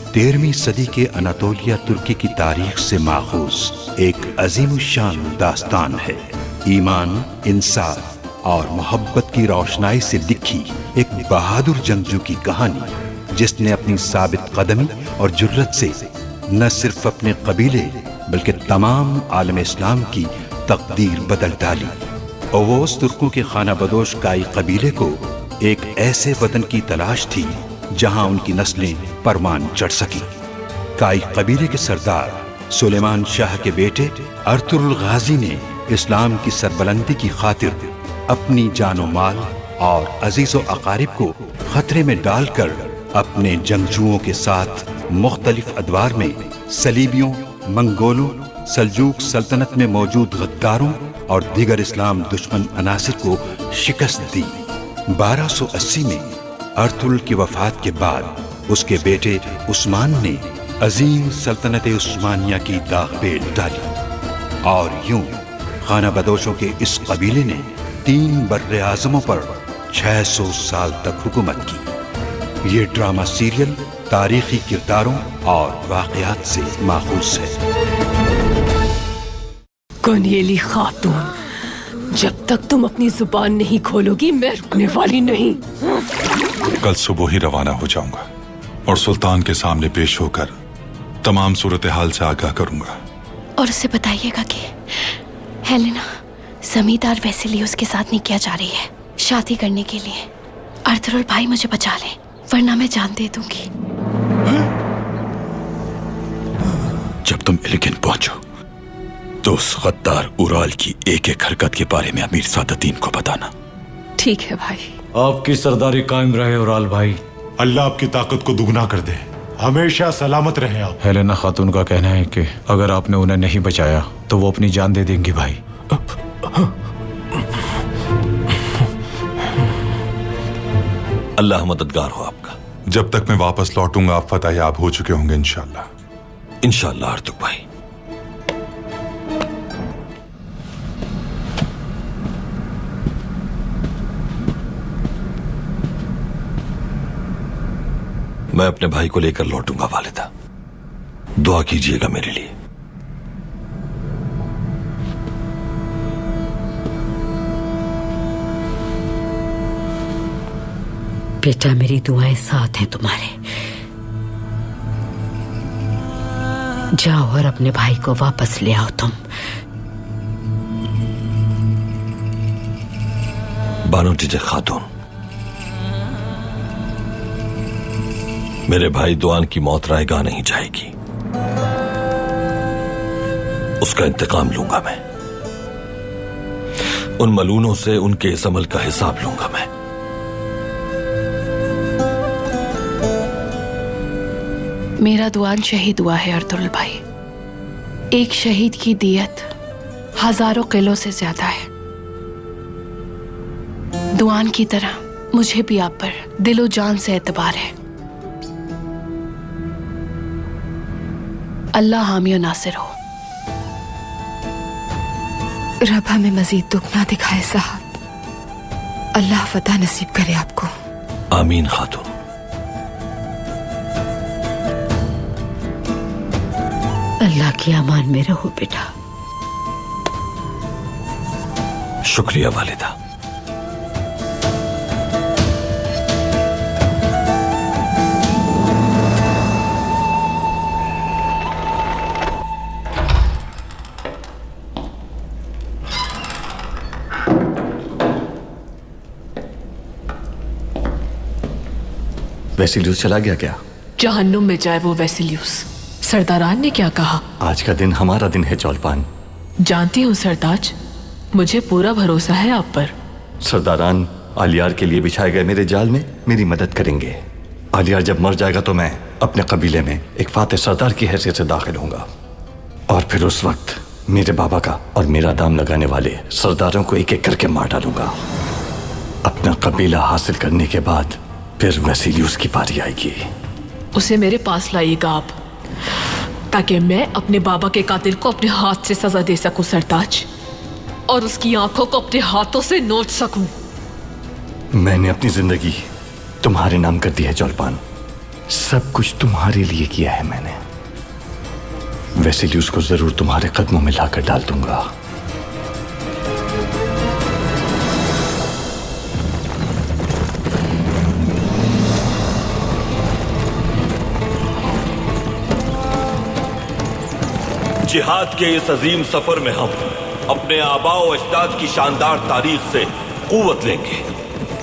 13वीं सदी के अनातोलिया तुर्की की तारीख से माखूज एक अजीमुशान दास्तान है। ईमान, इंसाफ और मोहब्बत की रोशनाई से लिखी एक बहादुर जंगजू की कहानी, जिसने अपनी साबित कदमी और जुर्रत से न सिर्फ अपने कबीले बल्कि तमाम आलम इस्लाम की तकदीर बदल डाली। ओवोस तुर्कों के खाना बदोश काई कबीले को एक ऐसे वतन की तलाश थी जहां उनकी नस्लें परवान चढ़ सकी। काई कबीले के सरदार सुलेमान शाह के बेटे अर्तुरुल गाजी ने इस्लाम की सरबलंदी की खातिर अपनी जानो माल और अजीजो अकारिब को खतरे में डालकर अपने जंगजुओं के साथ मुख्तलिफ अदवार में सलीबियों, मंगोलों, सल्जूक सल्तनत में मौजूद गद्दारों और दीगर इस्लाम दुश्मन अनासिर को शिकस्त दी। 1280 में अर्तुरुल की वफात के बाद उसके बेटे उस्मान ने अजीम सल्तनत उस्मानिया की दागपेल डाली और यूं खाना बदोशों के इस कबीले ने 3 बर्रे आज़मों पर 600 साल तक हुकूमत की। ये ड्रामा सीरियल तारीखी किरदारों और वाक़यात से माखूज है। कन्येली खातून, जब तक तुम अपनी जुबान नहीं खोलोगी मैं रुकने वाली नहीं। कल सुबह ही रवाना हो जाऊंगा और सुल्तान के सामने पेश होकर तमाम सूरत हाल से आगाह करूंगा। और उसे बताइएगा कि हेलेना जमींदार वेसिलियस के साथ निकाह जा रही है शादी करने के लिए। अर्तुरुल भाई मुझे बचा ले, वरना मैं जान दे दूंगी। जब तुम इल्गिन पहुंचो तो उस गद्दार उराल की एक एक हरकत के बारे में अमीर सादतीन को बताना। ठीक है भाई। आपकी सरदारी कायम रहे उराल भाई। अल्लाह आपकी ताकत को दुगना कर दे। हमेशा सलामत रहे आप। हेलेना खातून का कहना है कि अगर आपने उन्हें नहीं बचाया तो वो अपनी जान दे देंगी भाई। अल्लाह मददगार हो आपका। जब तक मैं वापस लौटूंगा आप फतह याब हो चुके होंगे इंशाअल्लाह। इंशाअल्लाह अर्तुग भाई। मैं अपने भाई को लेकर लौटूंगा वालिदा, दुआ कीजिएगा मेरे लिए। बेटा मेरी दुआएं साथ हैं तुम्हारे। जाओ और अपने भाई को वापस ले आओ तुम। बानो जीजे खातून, मेरे भाई दुआन की मौत रायगा नहीं जाएगी। उसका इंतकाम लूंगा मैं। उन मलूनों से उनके इस अमल का हिसाब लूंगा मैं। मेरा दुआन शहीद हुआ है अर्तुरुल भाई। एक शहीद की दियत हजारों किलो से ज्यादा है। दुआन की तरह मुझे भी आप पर दिलो जान से एतबार है। अल्लाह हामी और नासिर हो। रब हमें मजीद दुख ना दिखाए साहब। अल्लाह फतह नसीब करे आपको। आमीन खातून। अल्लाह की अमान में रहो बेटा। शुक्रिया वालिदा। वेसिलियस चला गया क्या? जहन्नुम में जाए वो वेसिलियस। सरदारान ने क्या कहा? आज का दिन हमारा दिन है चौलपान। जानती हूँ सरताज, मुझे पूरा भरोसा है आप पर। सरदारान आलियार के लिए बिछाए गए मेरे जाल में मेरी मदद करेंगे। आलियार जब मर जाएगा तो मैं अपने कबीले में एक फातेह सरदार की हैसियत से दाखिल होऊंगा और फिर उस वक्त मेरे बाबा का और मेरा दाम लगाने वाले सरदारों को एक एक करके मार डालूंगा। अपना कबीला हासिल करने के बाद फिर वेसिलियस की बारी आएगी। उसे मेरे पास लाइएगा आप, ताकि मैं अपने बाबा के कातिल को अपने हाथ से सजा दे सकूं सरताज, और उसकी आंखों को अपने हाथों से नोच सकूं। मैंने अपनी जिंदगी तुम्हारे नाम कर दी है चौलपान। सब कुछ तुम्हारे लिए किया है मैंने। वैसिलियस को जरूर तुम्हारे कदमों में लाकर डाल दूंगा। जिहाद के इस अजीम सफर में हम अपने आबाओ अजदाद की शानदार तारीख से कुव्वत लेंगे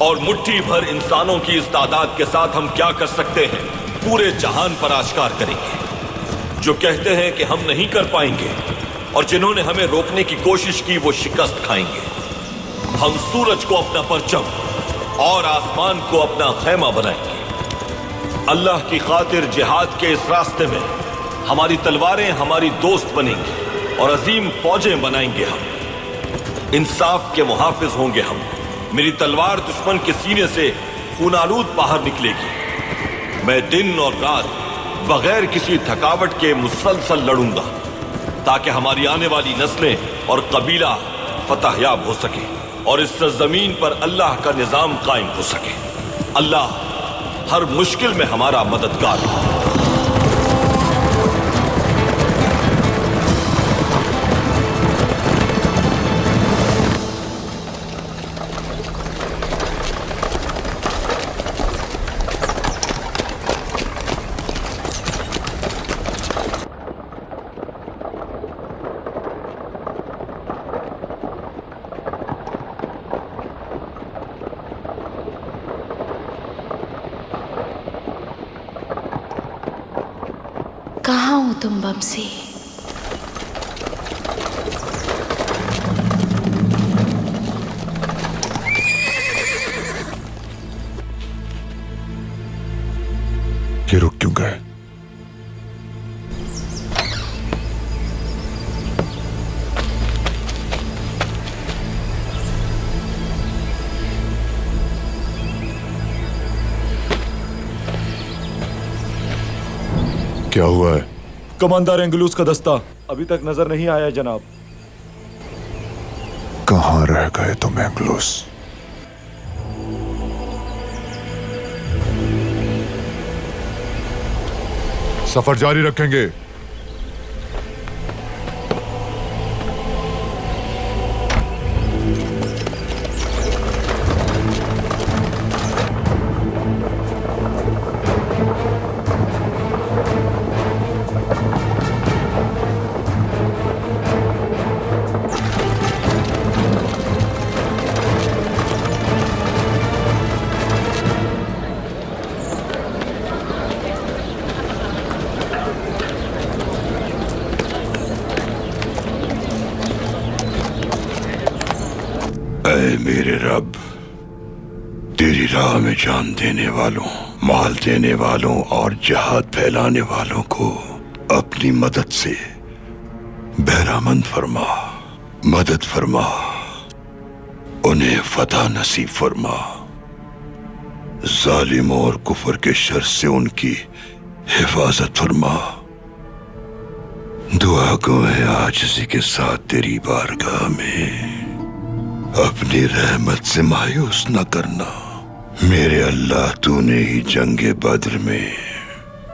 और मुट्ठी भर इंसानों की इस तादाद के साथ हम क्या कर सकते हैं पूरे जहान पर आश्कार करेंगे। जो कहते हैं कि हम नहीं कर पाएंगे और जिन्होंने हमें रोकने की कोशिश की वो शिकस्त खाएंगे। हम सूरज को अपना परचम और आसमान को अपना खैमा बनाएंगे। अल्लाह की खातिर जिहाद के इस रास्ते में हमारी तलवारें हमारी दोस्त बनेंगी और अजीम फौजें बनाएंगे। हम इंसाफ के मुहाफिज होंगे। हम मेरी तलवार दुश्मन के सीने से खूनालूद बाहर निकलेगी। मैं दिन और रात बगैर किसी थकावट के मुसलसल लड़ूंगा ताकि हमारी आने वाली नस्लें और कबीला फतहयाब हो सके और इस सरजमीन पर अल्लाह का निजाम कायम हो सके। अल्लाह हर मुश्किल में हमारा मददगार हो। कहाँ हो तुम बमसी? ये रुक क्यों गए? क्या हुआ है? कमांडर एंगलूस का दस्ता अभी तक नजर नहीं आया जनाब। कहाँ रह गए तुम एंगलूस? सफर जारी रखेंगे। ऐ मेरे रब, तेरी राह में जान देने वालों, माल देने वालों और जहाद फैलाने वालों को अपनी मदद से बहरामंद फरमा, मदद फरमा, उन्हें फतह नसीब फरमा। जालिमों और कुफर के शर से उनकी हिफाजत फरमा। दुआ को है आजिज़ी के साथ तेरी बारगाह में, अपनी रहमत से मायूस न करना। मेरे अल्लाह, तूने ही जंगे बद्र में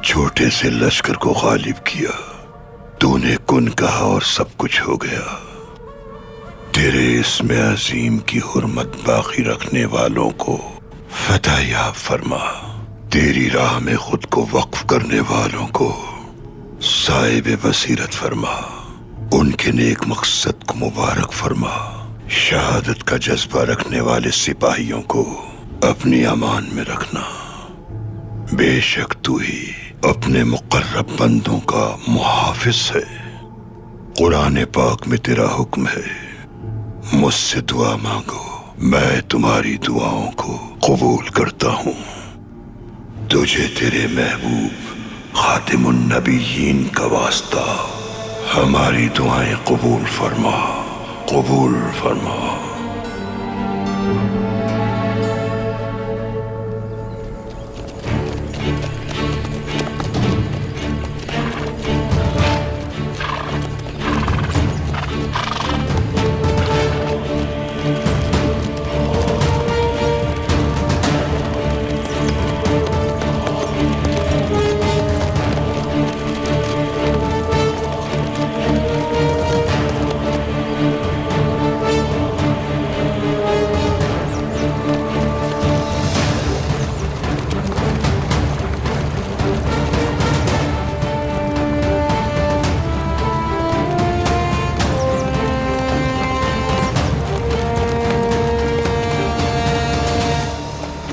छोटे से लश्कर को गालिब किया। तूने कुन कहा और सब कुछ हो गया। तेरे इसमें अजीम की हुर्मत बाकी रखने वालों को फतह याब फरमा। तेरी राह में खुद को वक्फ करने वालों को साहिब बसीरत फरमा। उनके नेक मकसद को मुबारक फरमा। शहादत का जज्बा रखने वाले सिपाहियों को अपनी अमान में रखना। बेशक तू ही अपने मुकर्रब बंदों का मुहाफिज है। कुरान पाक में तेरा हुक्म है, मुझसे दुआ मांगो, मैं तुम्हारी दुआओं को कबूल करता हूँ। तुझे तेरे महबूब खातिमुन नबीयीन का वास्ता, हमारी दुआएं कबूल फरमा, कबूल फरमा।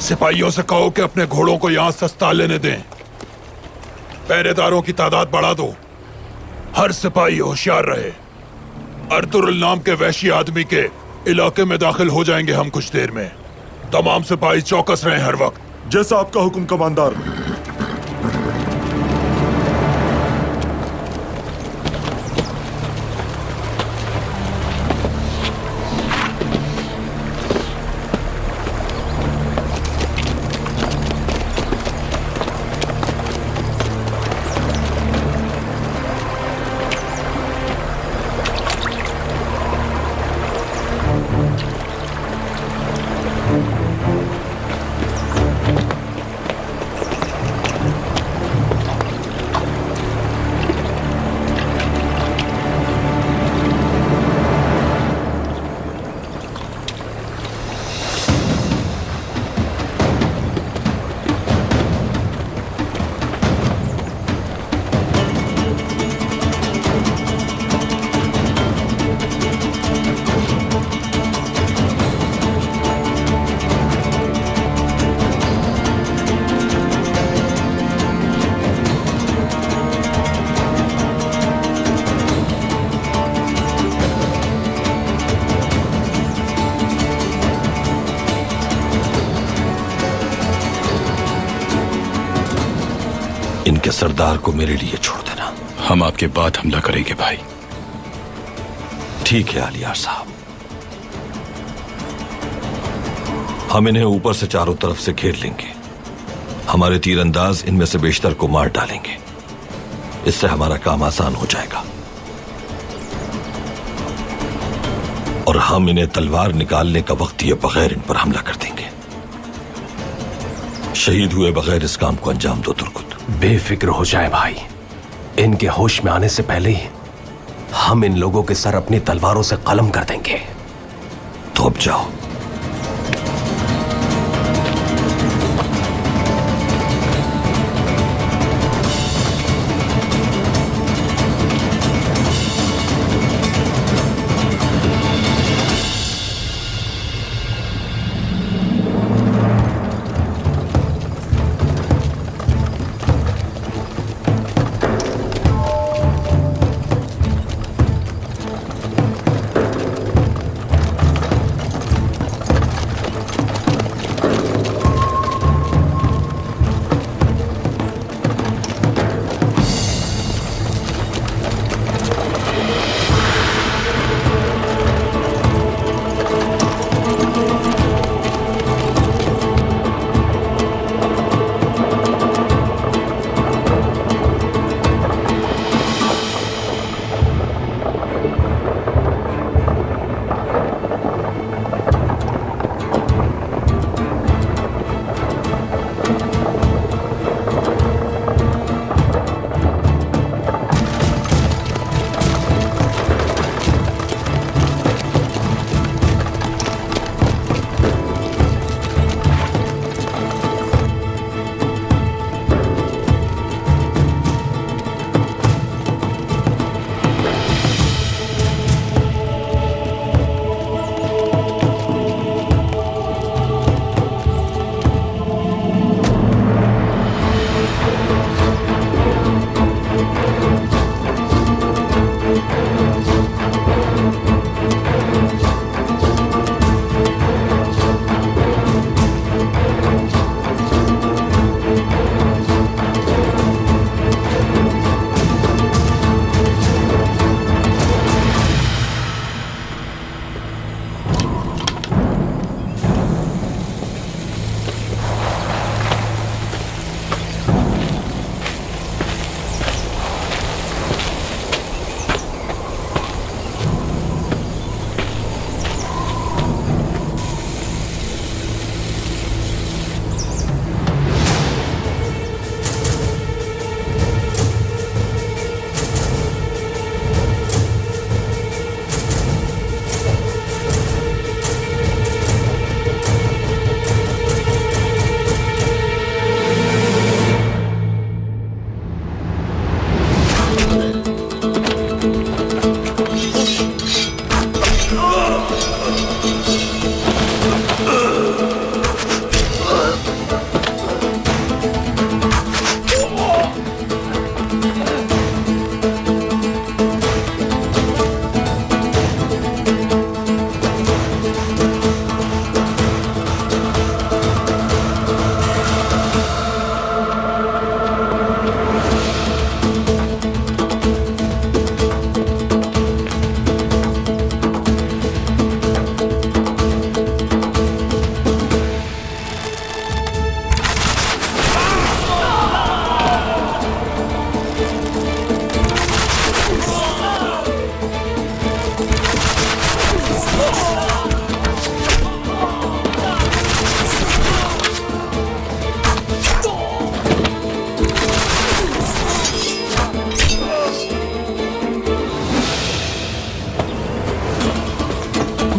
सिपाहियों से कहो कि अपने घोड़ों को यहां सस्ता लेने दें। पहरेदारों की तादाद बढ़ा दो। हर सिपाही होशियार रहे। अर्तुरुल नाम के वहशी आदमी के इलाके में दाखिल हो जाएंगे हम कुछ देर में। तमाम सिपाही चौकस रहे हर वक्त। जैसा आपका हुक्म कमांडर। इनके सरदार को मेरे लिए छोड़ देना। हम आपके बाद हमला करेंगे भाई। ठीक है आलियार साहब, हम इन्हें ऊपर से चारों तरफ से घेर लेंगे। हमारे तीरंदाज इनमें से बेशतर को मार डालेंगे। इससे हमारा काम आसान हो जाएगा और हम इन्हें तलवार निकालने का वक्त दिए बगैर इन पर हमला कर देंगे। शहीद हुए बगैर इस काम को अंजाम दो तुर्कुत। बेफिक्र हो जाए भाई, इनके होश में आने से पहले ही हम इन लोगों के सर अपनी तलवारों से कलम कर देंगे। तो अब जाओ।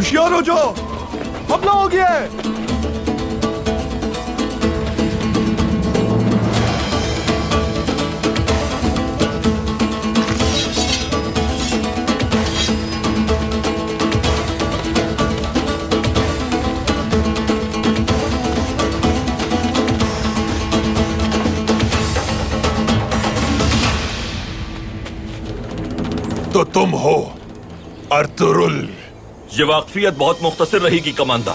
होशियार हो जाओ, हमला हो गया है। तो तुम हो अर्तुरुल। ये वाकफियत बहुत मुख्तसर रहेगी कमांडर।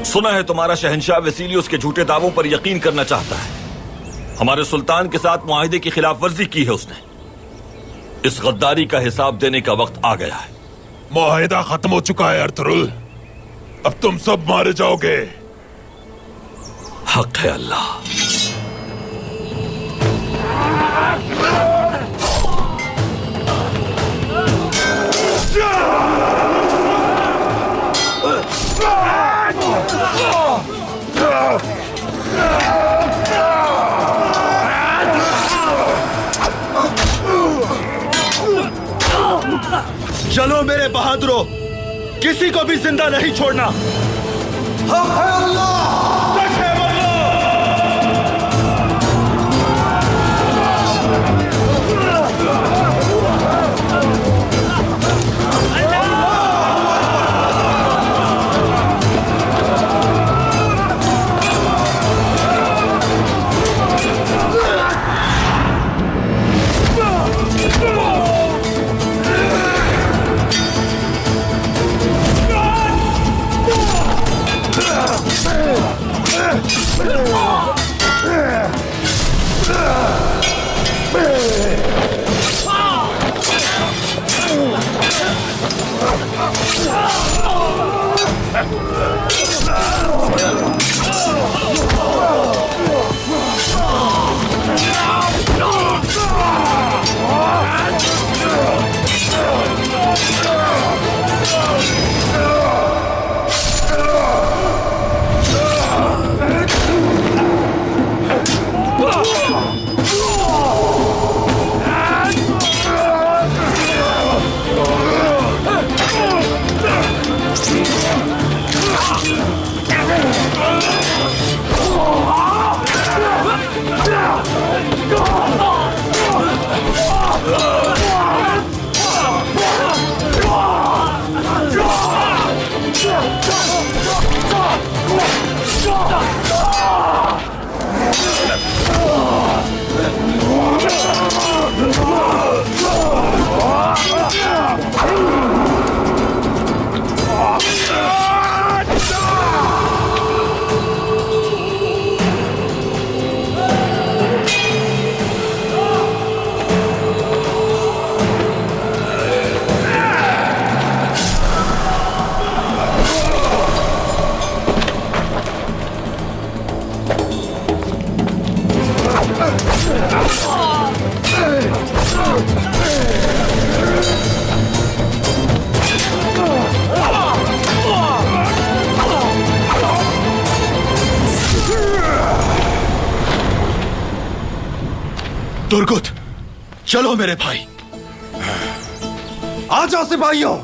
सुना है तुम्हारा शहंशाह वेसिलियस के झूठे दावों पर यकीन करना चाहता है। हमारे सुल्तान के साथ मुआहिदे की खिलाफ वर्जी की है उसने। इस गद्दारी का हिसाब देने का वक्त आ गया है। मुआहिदा खत्म हो चुका है अर्तुरुल, अब तुम सब मारे जाओगे। हक है अल्लाह। चलो मेरे बहादुरों, किसी को भी जिंदा नहीं छोड़ना। हक है अल्लाह, सच है दुर्गुत। चलो मेरे भाई, आ जाओ सिपाहियों।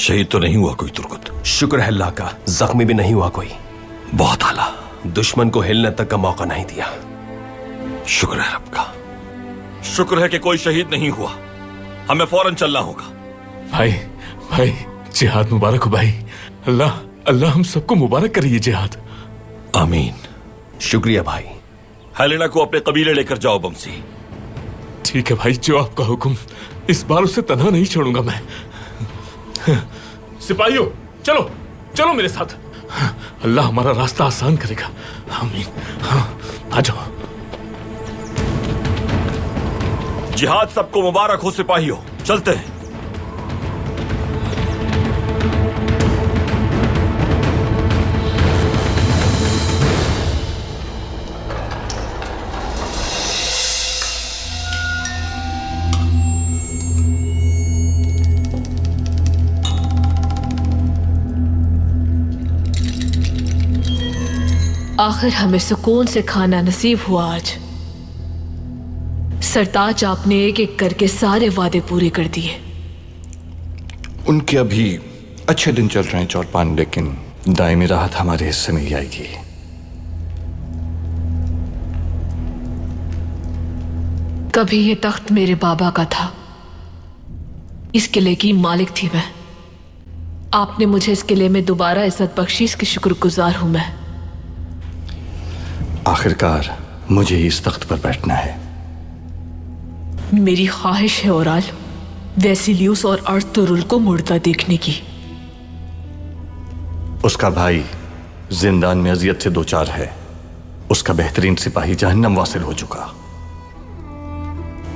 शहीद तो नहीं हुआ कोई तुर्कुत? शुक्र है अल्लाह का, जख्मी भी नहीं हुआ कोई। बहुत आला। दुश्मन को हिलने तक का मौका नहीं दिया। शुक्र है रब का, शुक्र है कि कोई शहीद नहीं हुआ। हमें फौरन चलना होगा। भाई भाई जिहाद मुबारक हो भाई। अल्लाह अल्लाह हम सबको मुबारक करे ये जिहाद। आमीन। शुक्रिया भाई। हेलेना को अपने कबीले लेकर जाओ बमसी। ठीक है भाई, जो आपका हुक्म। इस बार उसे तन्हा नहीं छोड़ूंगा मैं। सिपाहियों चलो चलो मेरे साथ। अल्लाह हमारा रास्ता आसान करेगा। आमीन। हाँ, आ जाओ। जिहाद सबको मुबारक हो सिपाहियों, चलते हैं। आखिर हमें सुकून से खाना नसीब हुआ आज। सरताज आपने एक एक करके सारे वादे पूरे कर दिए। उनके अभी अच्छे दिन चल रहे हैं चौरपान, लेकिन दायमी राहत हमारे हिस्से में ही आएगी। कभी ये तख्त मेरे बाबा का था, इस किले की मालिक थी मैं। आपने मुझे इस किले में दोबारा इज्जत बख्शी, इसकी शुक्रगुजार हूं मैं। आखिरकार मुझे इस तख्त पर बैठना है। मेरी ख्वाहिश है ओराल, वेसिलियस और अर्तुरुल को मुर्दा देखने की। उसका भाई जिंदान में अजियत से दो चार है। उसका बेहतरीन सिपाही जहन्नम वासिल हो चुका,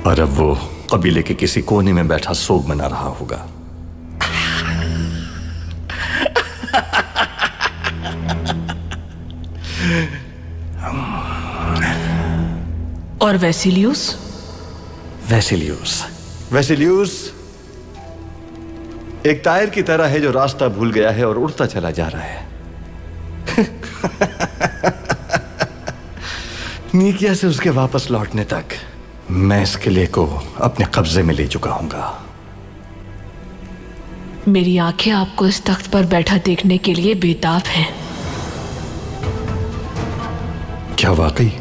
और अब वो कबीले के किसी कोने में बैठा सोग मना रहा होगा। और वेसिलियस? वेसिलियस एक तायर की तरह है जो रास्ता भूल गया है और उड़ता चला जा रहा है। नीकिया से उसके वापस लौटने तक मैं इस किले को अपने कब्जे में ले चुका हूंगा। मेरी आंखें आपको इस तख्त पर बैठा देखने के लिए बेताब हैं। क्या वाकई?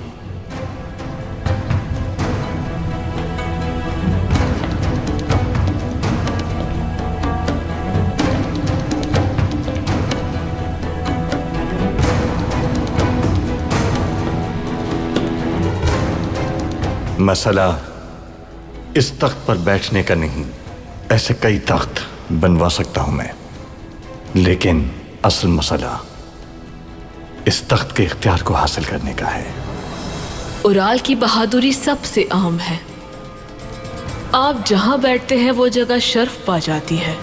मसला इस तख्त पर बैठने का नहीं, ऐसे कई तख्त बनवा सकता हूं मैं, लेकिन असल मसला इस तख्त के इख्तियार को हासिल करने का है। उराल की बहादुरी सबसे आम है। आप जहां बैठते हैं वो जगह शर्फ पा जाती है।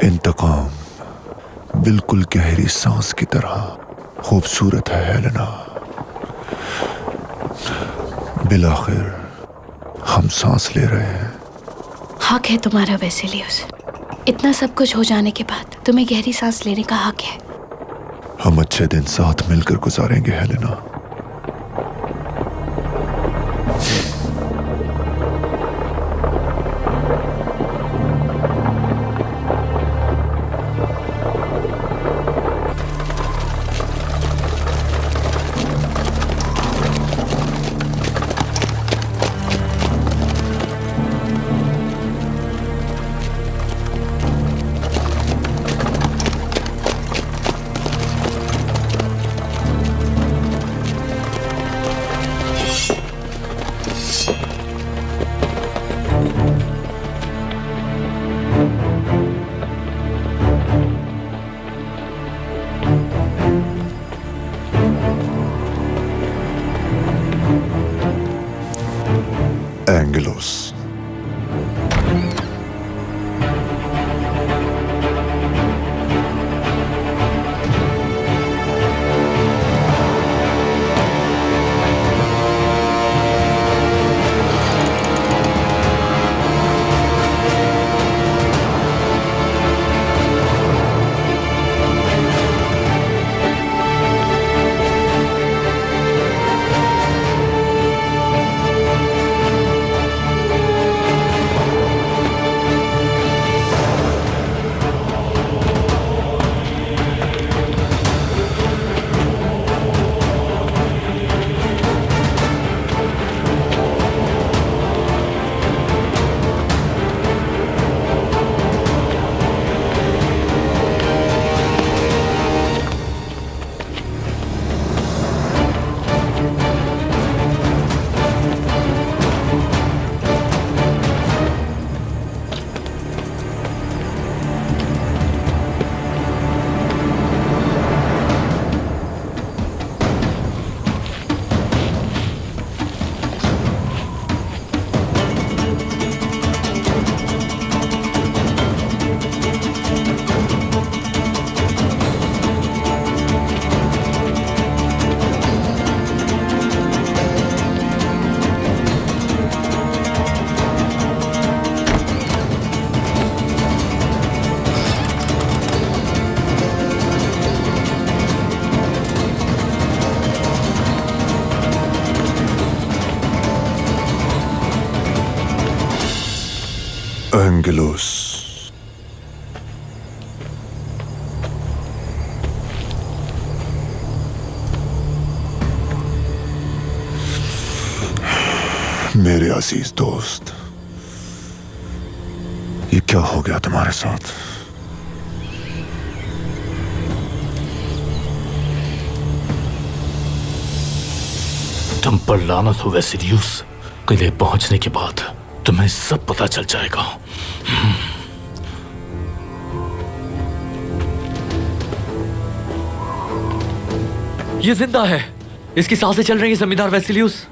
इंतकाम बिल्कुल गहरी सांस की तरह खूबसूरत है हेलेना। बिलाखिर हम सांस ले रहे हैं। हक है तुम्हारा वेसिलियस। इतना सब कुछ हो जाने के बाद तुम्हें गहरी सांस लेने का हक है। हम अच्छे दिन साथ मिलकर गुजारेंगे हेलेना। एंगलोस। एंगेलोस। मेरे अजीज दोस्त, ये क्या हो गया तुम्हारे साथ? तुम पर लानत हो वेसिलियस। किले पहुंचने के बाद तुम्हें सब पता चल जाएगा। ये जिंदा है, इसकी सांसें चल रही हैं जमींदार वेसिलियस।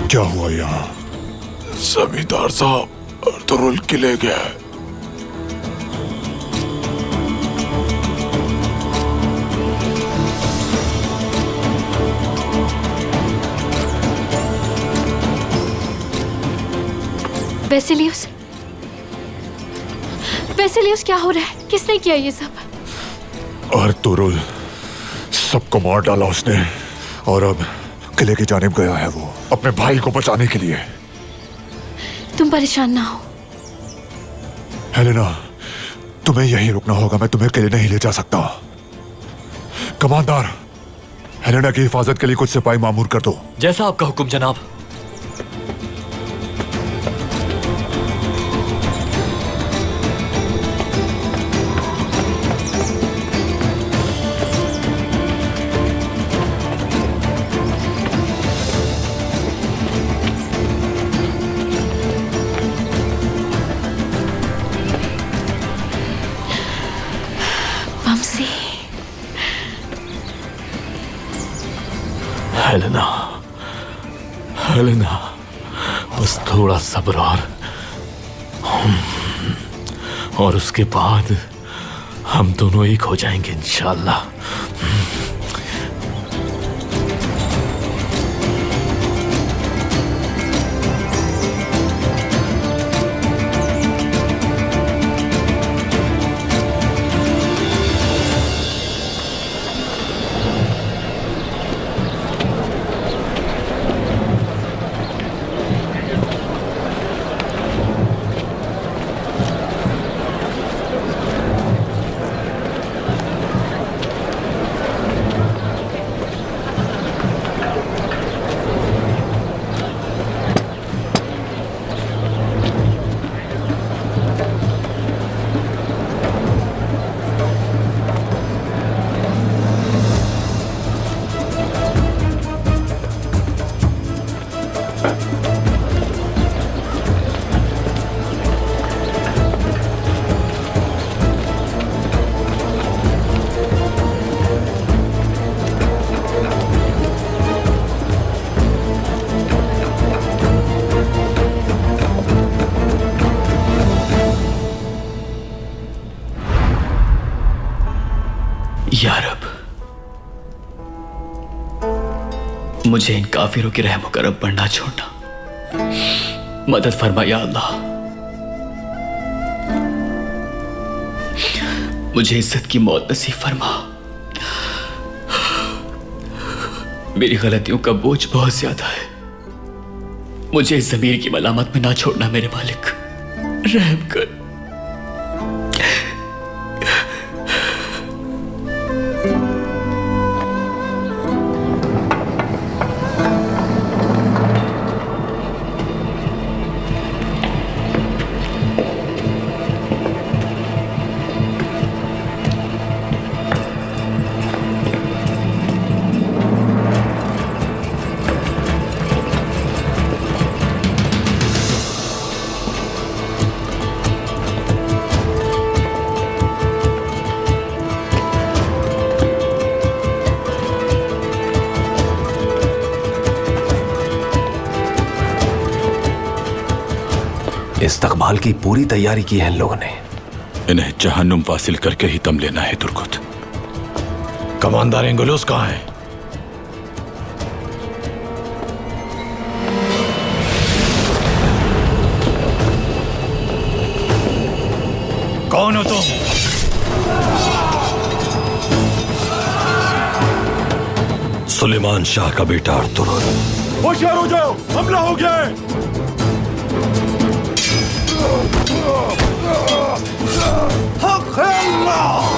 क्या हुआ यहाँ? जमींदार साहब, अर्तुरुल किले गया है। वेसिलियस, वेसिलियस क्या हो रहा है? किसने किया ये सब? अर्तुरुल सबको मार डाला उसने, और अब किले की जानिब गया है वो, अपने भाई को बचाने के लिए। तुम परेशान ना हो। हेलेना, तुम्हें यहीं रुकना होगा, मैं तुम्हें किले नहीं ले जा सकता। कमांडर, हेलेना की हिफाजत के लिए कुछ सिपाही मामूर कर दो। जैसा आपका हुक्म जनाब। हेलेना, हेलेना, बस थोड़ा सब्र और उसके बाद हम दोनों एक हो जाएंगे इंशाअल्लाह। या रब, मुझे इन काफिरों की रहम करम पर ना छोड़ना। मदद फरमा या अल्लाह। मुझे इज्जत की मौत नसीब फरमा। मेरी गलतियों का बोझ बहुत ज्यादा है। मुझे इस ज़मीर की मलामत में ना छोड़ना मेरे मालिक, रहम कर। इस्तकबाल की पूरी तैयारी की है इन लोगों ने। इन्हें जहन्नुम वासिल करके ही दम लेना है तुर्कुत। कमांडर एंगेलोस कहाँ है? कौन हो तुम? सुलेमान शाह का बेटा अर्तुगरुल। होशियार हो जाओ, हमला हो गया है। हक है अल्लाह।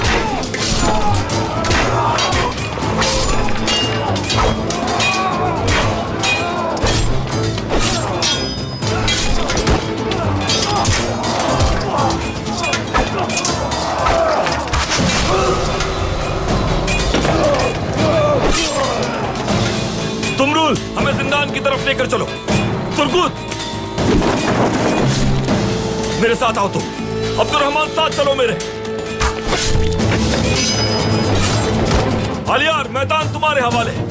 तुमरुल, हमें जिंदान की तरफ लेकर चलो। तुर्कुत, मेरे साथ आओ तुम। अब्दुर्रहमान, साथ चलो मेरे। अलियार, मैदान तुम्हारे हवाले।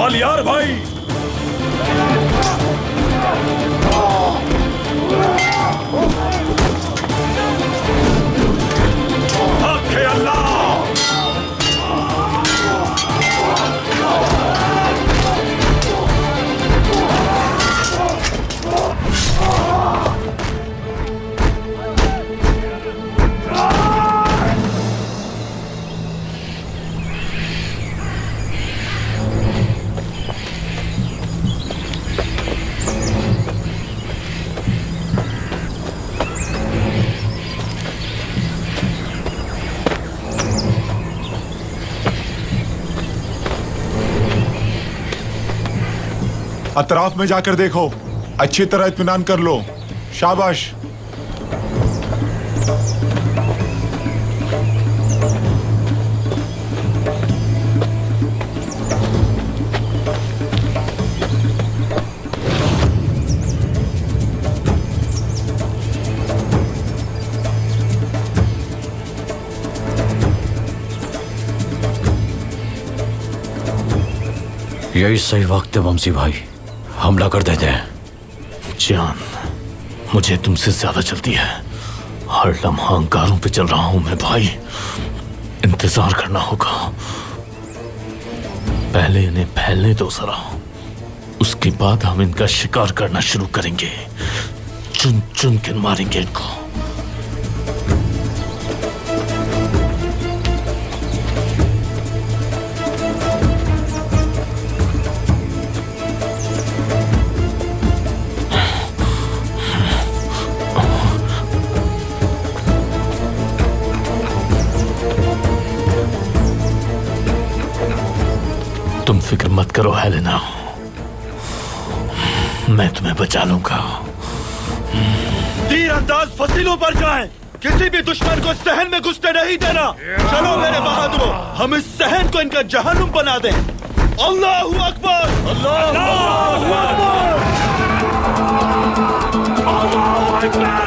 आलियार भाई, हक है अल्लाह। अतराफ में जाकर देखो, अच्छी तरह इत्मीनान कर लो। शाबाश। यही सही वक्त है वंशी भाई, हमला कर देते हैं। जान, मुझे तुमसे ज्यादा चलती है। हर लम्हा अंगारों पे चल रहा हूं मैं भाई। इंतजार करना होगा। पहले इन्हें फैलने दो जरा, उसके बाद हम इनका शिकार करना शुरू करेंगे। चुन चुन के मारेंगे इनको। तुम फिक्र मत करो हेलेना, मैं तुम्हें बचा लूंगा। तीरंदाज फसीलों पर जाएं, किसी भी दुश्मन को सहन में घुसने नहीं देना। चलो मेरे बहादुरों, हम इस सहन को इनका जहन्नुम बना दें। अल्लाहू अकबर, अल्लाहू अकबर, अल्लाहू अकबर।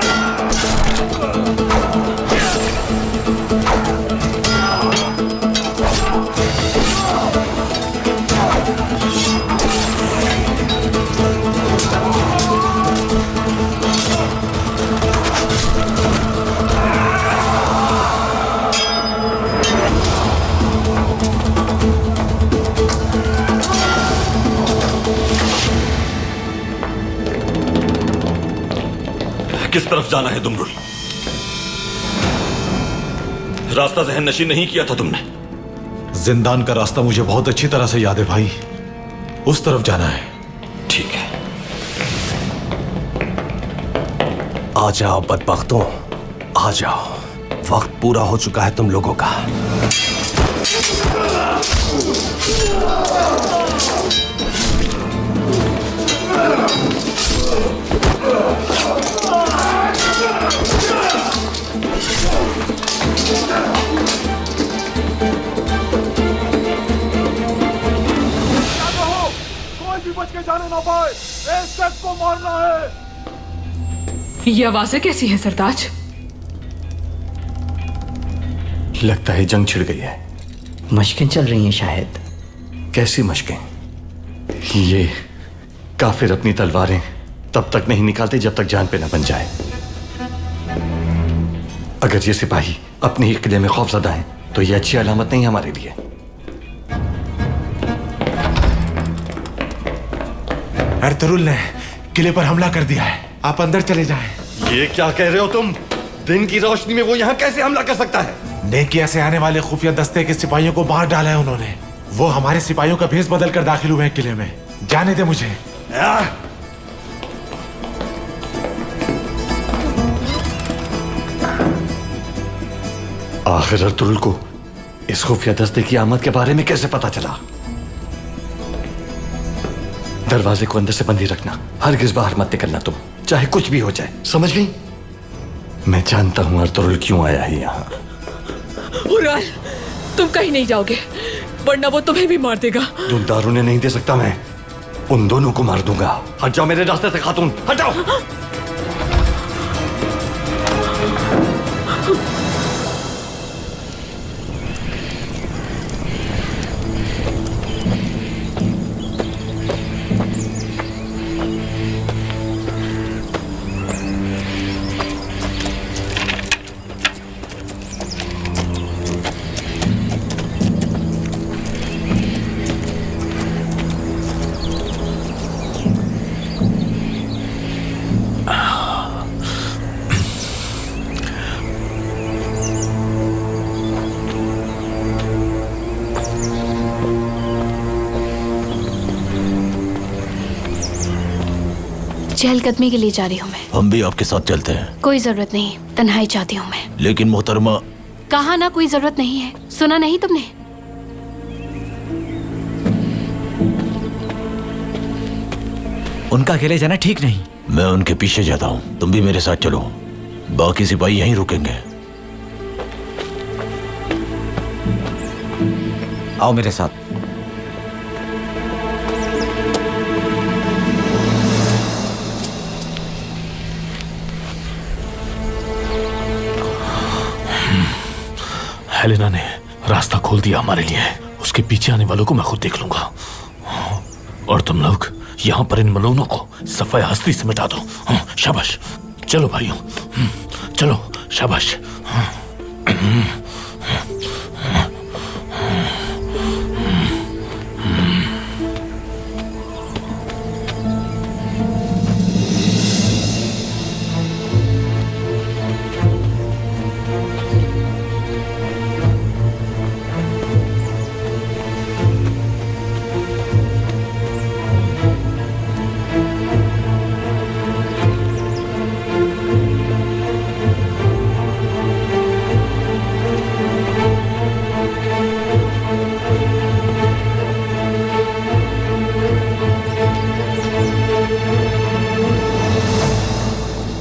किस तरफ जाना है दुमरुल? रास्ता जहन नशीन नहीं किया था तुमने? जिंदान का रास्ता मुझे बहुत अच्छी तरह से याद है भाई, उस तरफ जाना है। ठीक है। आ जाओ बदबख्तों, आ जाओ। वक्त पूरा हो चुका है तुम लोगों का। कोई भी बच के जाने ना पाए, एक शख्स को मारना है। ये आवाजें कैसी हैं सरताज? लगता है जंग छिड़ गई है। मशकें चल रही हैं शायद। कैसी मशकें? ये काफिर अपनी तलवारें तब तक नहीं निकालते जब तक जान पे न बन जाए। अगर ये सिपाही अपने ही किले में खौफजदा हैं तो ये अच्छी अलामत नहीं हमारे लिए। अर्तुरुल ने किले पर हमला कर दिया है, आप अंदर चले जाएं। ये क्या कह रहे हो तुम? दिन की रोशनी में वो यहाँ कैसे हमला कर सकता है? नेकिया से आने वाले खुफिया दस्ते के सिपाहियों को मार डाला है उन्होंने। वो हमारे सिपाहियों का भेष बदल कर दाखिल हुए हैं किले में। जाने दे मुझे। आखिर अर्तुरुल को इस खुफिया दस्ते की आमद के बारे में कैसे पता चला? दरवाजे को अंदर से बंद ही रखना, हरगिज बाहर मत निकलना तुम, चाहे कुछ भी हो जाए, समझ गई? मैं जानता हूं अर्तुरुल क्यों आया है यहाँ। उराल, तुम कहीं नहीं जाओगे, वरना वो तुम्हें भी मार देगा। तुम दारू ने नहीं दे सकता, मैं उन दोनों को मार दूंगा। हट जाओ मेरे रास्ते से खातून, हट जाओ। चहलकदमी के लिए जा रही हूँ मैं। हम भी आपके साथ चलते हैं। कोई जरूरत नहीं, तन्हाई चाहती हूँ मैं। लेकिन मोहतरमा। कहा ना कोई जरूरत नहीं है, सुना नहीं तुमने? उनका अकेले जाना ठीक नहीं। मैं उनके पीछे जाता हूँ, तुम भी मेरे साथ चलो। बाकी सिपाही यहीं रुकेंगे। आओ मेरे साथ। हेलेना ने रास्ता खोल दिया हमारे लिए। उसके पीछे आने वालों को मैं खुद देख लूंगा। और तुम लोग यहाँ पर इन मलूनों को सफाई हस्ती से मिटा दो। शाबाश, चलो भाइयों, चलो, शाबाश।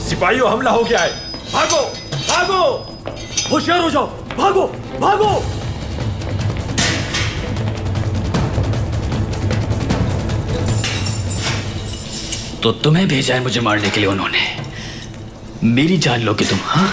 सिपाहियों, हमला हो गया है। भागो, भागो, होशियार हो जाओ, भागो, भागो। तो तुम्हें भेजा है मुझे मारने के लिए उन्होंने? मेरी जान लोगे तुम? हाँ,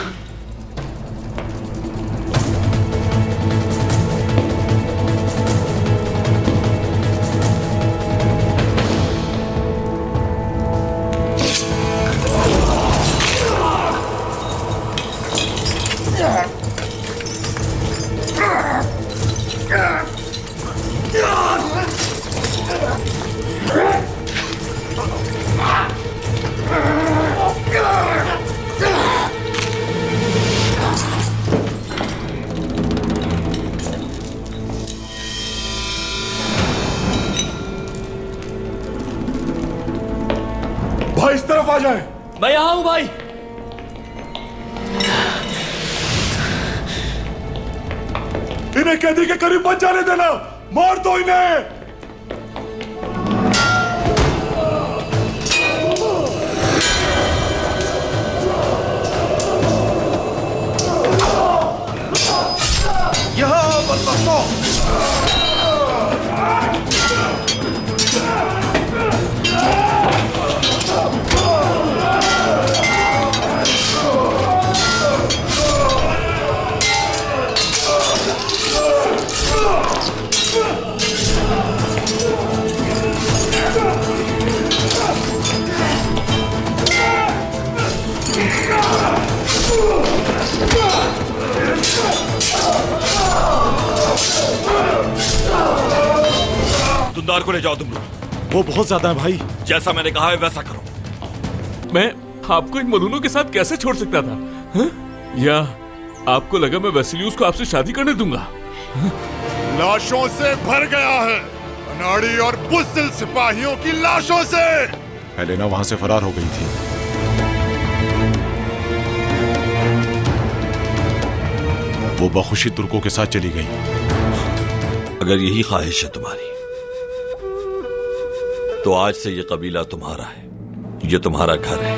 भाई इस तरफ आ जाए। मैं यहां हूं भाई। इन्हें कैदी के करीब मत जाने देना, मार दो इन्हें। यहाँ बदबख्तों! दुंदार को ले जाओ तुम लोग। वो बहुत ज्यादा है भाई। जैसा मैंने कहा है वैसा करो। मैं आपको इन मलूनों के साथ कैसे छोड़ सकता था? हा? या आपको लगा मैं वेसिलियस को आपसे शादी करने दूंगा? लाशों से भर गया है, अनाड़ी और बुज़दिल सिपाहियों की लाशों से। हेलेना वहां से फरार हो गई थी। वो बखुशी तुर्कों के साथ चली गई। अगर यही ख्वाहिश है तुम्हारी तो आज से ये कबीला तुम्हारा है, ये तुम्हारा घर है।